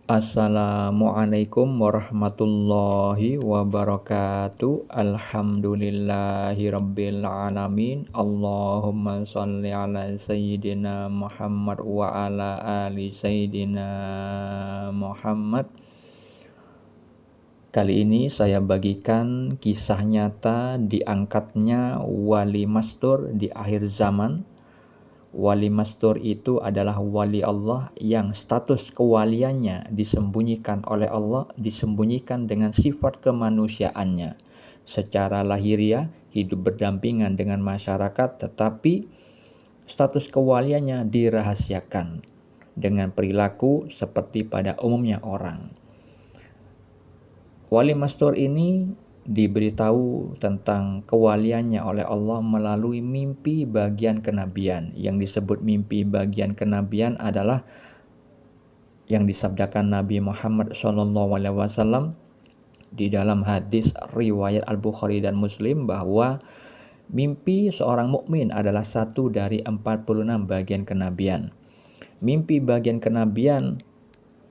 Assalamualaikum warahmatullahi wabarakatuh. Alhamdulillahirabbil alamin. Allahumma shalli ala sayyidina Muhammad wa ala ali sayyidina Muhammad. Kali ini saya bagikan kisah nyata diangkatnya wali mastur di akhir zaman. Wali mastur itu adalah wali Allah yang status kewaliannya disembunyikan oleh Allah, disembunyikan dengan sifat kemanusiaannya. Secara lahiriah hidup berdampingan dengan masyarakat, tetapi status kewaliannya dirahasiakan dengan perilaku seperti pada umumnya orang. Wali mastur ini diberitahu tentang kewaliannya oleh Allah melalui mimpi bagian kenabian. Yang disebut mimpi bagian kenabian adalah yang disabdakan Nabi Muhammad SAW di dalam hadis riwayat Al-Bukhari dan Muslim bahwa mimpi seorang mukmin adalah satu dari 46 bagian kenabian. Mimpi bagian kenabian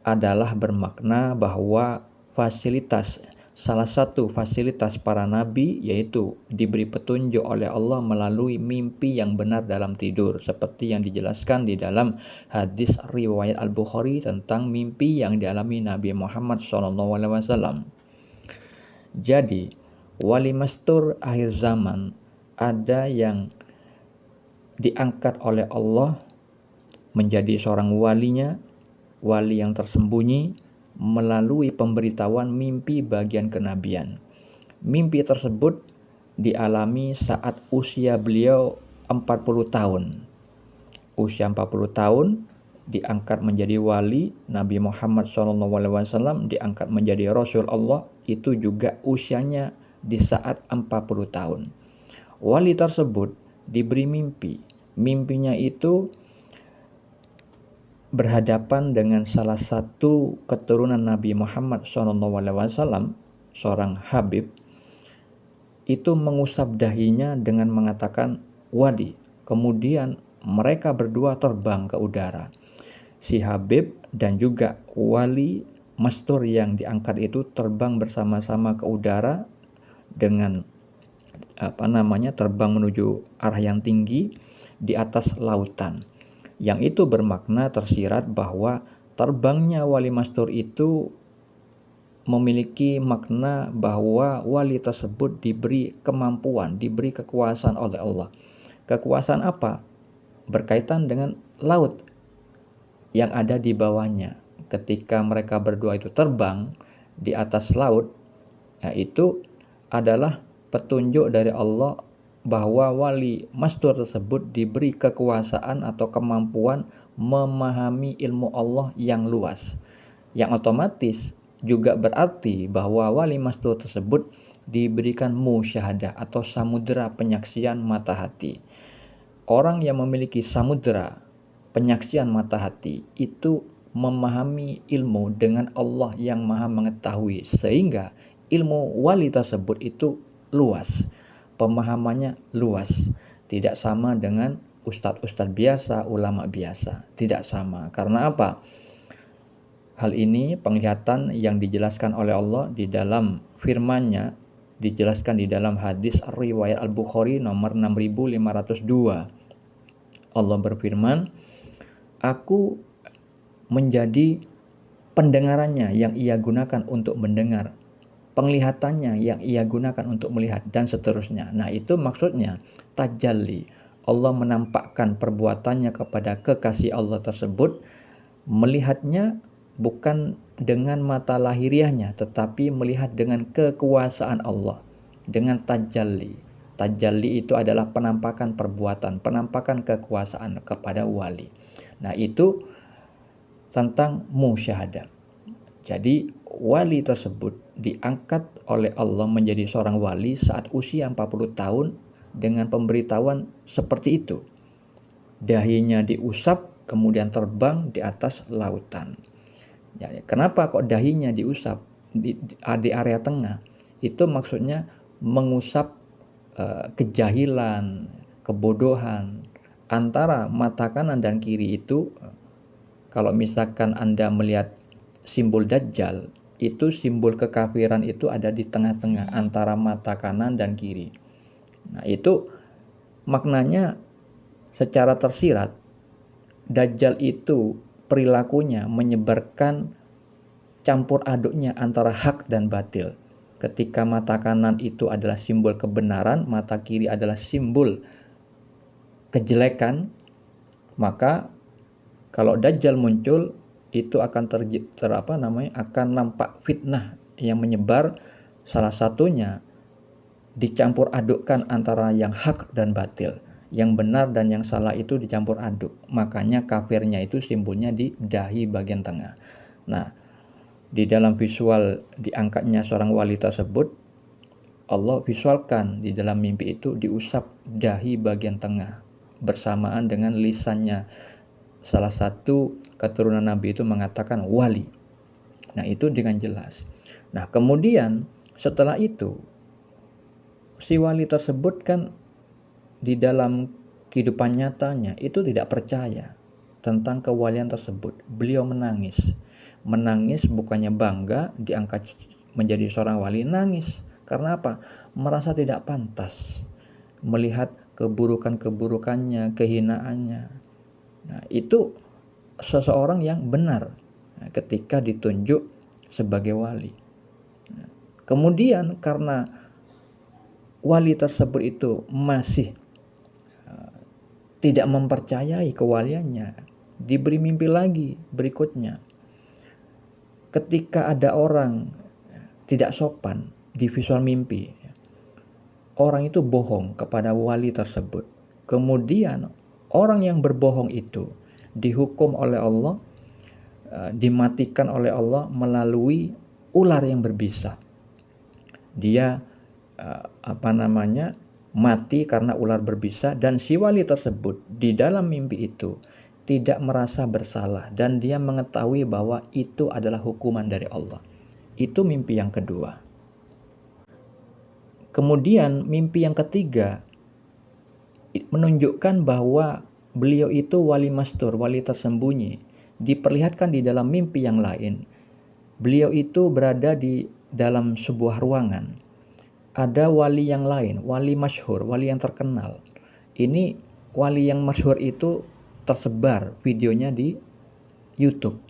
adalah bermakna bahwa salah satu fasilitas para nabi yaitu diberi petunjuk oleh Allah melalui mimpi yang benar dalam tidur, seperti yang dijelaskan di dalam hadis riwayat Al-Bukhari tentang mimpi yang dialami Nabi Muhammad SAW. Jadi wali mastur akhir zaman ada yang diangkat oleh Allah menjadi seorang walinya, wali yang tersembunyi melalui pemberitahuan mimpi bagian kenabian. Mimpi tersebut dialami saat usia beliau 40 tahun. Usia 40 tahun diangkat menjadi wali. Nabi Muhammad SAW diangkat menjadi Rasul Allah, itu juga usianya di saat 40 tahun. Wali tersebut diberi mimpi. Mimpinya itu berhadapan dengan salah satu keturunan Nabi Muhammad SAW, seorang Habib, itu mengusap dahinya dengan mengatakan wali. Kemudian mereka berdua terbang ke udara. Si Habib dan juga wali mastur yang diangkat itu terbang bersama-sama ke udara dengan terbang menuju arah yang tinggi di atas lautan. Yang itu bermakna tersirat bahwa terbangnya wali mastur itu memiliki makna bahwa wali tersebut diberi kemampuan, diberi kekuasaan oleh Allah. Kekuasaan apa? Berkaitan dengan laut yang ada di bawahnya. Ketika mereka berdua itu terbang di atas laut, itu adalah petunjuk dari Allah bahwa wali mastur tersebut diberi kekuasaan atau kemampuan memahami ilmu Allah yang luas, yang otomatis juga berarti bahwa wali mastur tersebut diberikan musyahadah atau samudera penyaksian mata hati. Orang yang memiliki samudera penyaksian mata hati itu memahami ilmu dengan Allah yang maha mengetahui, sehingga ilmu wali tersebut itu luas, pemahamannya luas, tidak sama dengan ustadz-ustadz biasa, ulama biasa, tidak sama. Karena apa? Hal ini penglihatan yang dijelaskan oleh Allah di dalam firman-Nya, dijelaskan di dalam hadis riwayat Al-Bukhari nomor 6502. Allah berfirman, "Aku menjadi pendengarannya yang ia gunakan untuk mendengar, penglihatannya yang ia gunakan untuk melihat, dan seterusnya." Nah, itu maksudnya tajalli. Allah menampakkan perbuatannya kepada kekasih Allah tersebut, melihatnya bukan dengan mata lahiriahnya, tetapi melihat dengan kekuasaan Allah, dengan tajalli. Tajalli itu adalah penampakan perbuatan, penampakan kekuasaan kepada wali. Nah, itu tentang musyahadah. Jadi wali tersebut diangkat oleh Allah menjadi seorang wali saat usia 40 tahun dengan pemberitahuan seperti itu. Dahinya diusap, kemudian terbang di atas lautan. Jadi, kenapa kok dahinya diusap di area tengah? Itu maksudnya mengusap kejahilan, kebodohan antara mata kanan dan kiri itu. Kalau misalkan Anda melihat simbol Dajjal, itu simbol kekafiran itu ada di tengah-tengah antara mata kanan dan kiri. Nah, itu maknanya secara tersirat, Dajjal itu perilakunya menyebarkan campur aduknya antara hak dan batil. Ketika mata kanan itu adalah simbol kebenaran, mata kiri adalah simbol kejelekan, maka kalau Dajjal muncul itu akan akan nampak fitnah yang menyebar, salah satunya dicampur adukkan antara yang hak dan batil. Yang benar dan yang salah itu dicampur aduk. Makanya kafirnya itu simbolnya di dahi bagian tengah. Nah, di dalam visual diangkatnya seorang wali tersebut, Allah visualkan di dalam mimpi itu diusap dahi bagian tengah bersamaan dengan lisannya. Salah satu keturunan Nabi itu mengatakan wali. Nah, itu dengan jelas. Nah, kemudian setelah itu si wali tersebut kan di dalam kehidupan nyatanya itu tidak percaya tentang kewalian tersebut. Beliau menangis. Menangis bukannya bangga diangkat menjadi seorang wali, nangis. Karena apa? Merasa tidak pantas melihat keburukan-keburukannya, kehinaannya. Nah, itu seseorang yang benar ketika ditunjuk sebagai wali. Kemudian karena wali tersebut itu masih tidak mempercayai kewaliannya, diberi mimpi lagi berikutnya. Ketika ada orang tidak sopan di visual mimpi, orang itu bohong kepada wali tersebut. Kemudian orang yang berbohong itu dihukum oleh Allah, dimatikan oleh Allah melalui ular yang berbisa. Dia mati karena ular berbisa, dan si wali tersebut di dalam mimpi itu tidak merasa bersalah dan dia mengetahui bahwa itu adalah hukuman dari Allah. Itu mimpi yang kedua. Kemudian mimpi yang ketiga menunjukkan bahwa beliau itu wali mastur, wali tersembunyi. Diperlihatkan di dalam mimpi yang lain, beliau itu berada di dalam sebuah ruangan. Ada wali yang lain, wali masyhur, wali yang terkenal. Ini wali yang masyhur itu tersebar videonya di YouTube.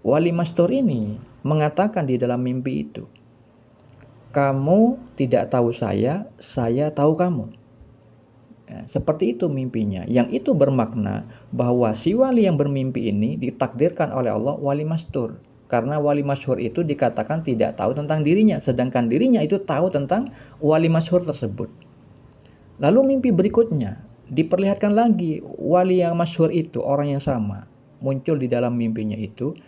Wali masyhur ini mengatakan di dalam mimpi itu, kamu tidak tahu saya tahu kamu. Ya, seperti itu mimpinya. Yang itu bermakna bahwa si wali yang bermimpi ini ditakdirkan oleh Allah wali masyhur. Karena wali masyhur itu dikatakan tidak tahu tentang dirinya, sedangkan dirinya itu tahu tentang wali masyhur tersebut. Lalu mimpi berikutnya diperlihatkan lagi wali yang masyhur itu, orang yang sama, muncul di dalam mimpinya itu.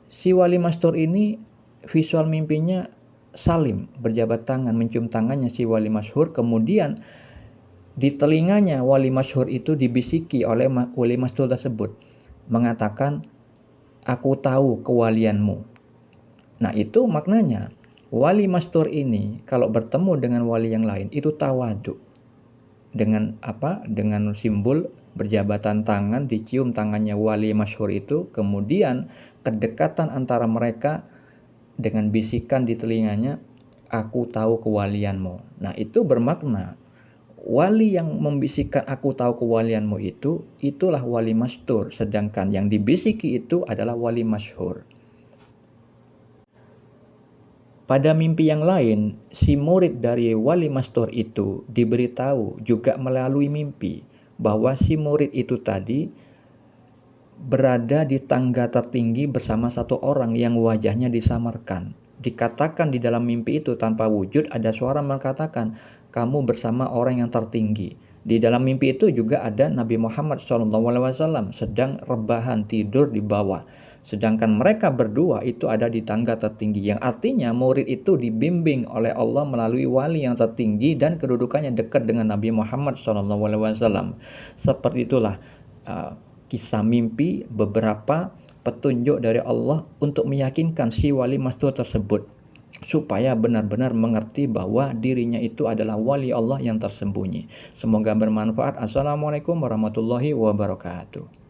Si wali masyhur ini visual mimpinya salim, berjabat tangan, mencium tangannya si wali masyhur. Kemudian di telinganya wali masyhur itu dibisiki oleh wali masyhur tersebut, mengatakan, aku tahu kewalianmu. Nah, itu maknanya wali masyhur ini kalau bertemu dengan wali yang lain itu tawadhu. Dengan apa? Dengan simbol berjabatan tangan, dicium tangannya wali masyhur itu, kemudian kedekatan antara mereka dengan bisikan di telinganya, aku tahu kewalianmu. Nah, itu bermakna wali yang membisikkan aku tahu kewalianmu itu, itulah wali masyhur, sedangkan yang dibisiki itu adalah wali masyhur. Pada mimpi yang lain, si murid dari wali masyhur itu diberitahu juga melalui mimpi bahwa si murid itu tadi berada di tangga tertinggi bersama satu orang yang wajahnya disamarkan. Dikatakan di dalam mimpi itu tanpa wujud ada suara mengatakan, kamu bersama orang yang tertinggi. Di dalam mimpi itu juga ada Nabi Muhammad SAW sedang rebahan tidur di bawah. Sedangkan mereka berdua itu ada di tangga tertinggi. Yang artinya murid itu dibimbing oleh Allah melalui wali yang tertinggi dan kedudukannya dekat dengan Nabi Muhammad SAW. Seperti itulah kisah mimpi, beberapa petunjuk dari Allah untuk meyakinkan si wali masyhur tersebut supaya benar-benar mengerti bahwa dirinya itu adalah wali Allah yang tersembunyi. Semoga bermanfaat. Assalamualaikum warahmatullahi wabarakatuh.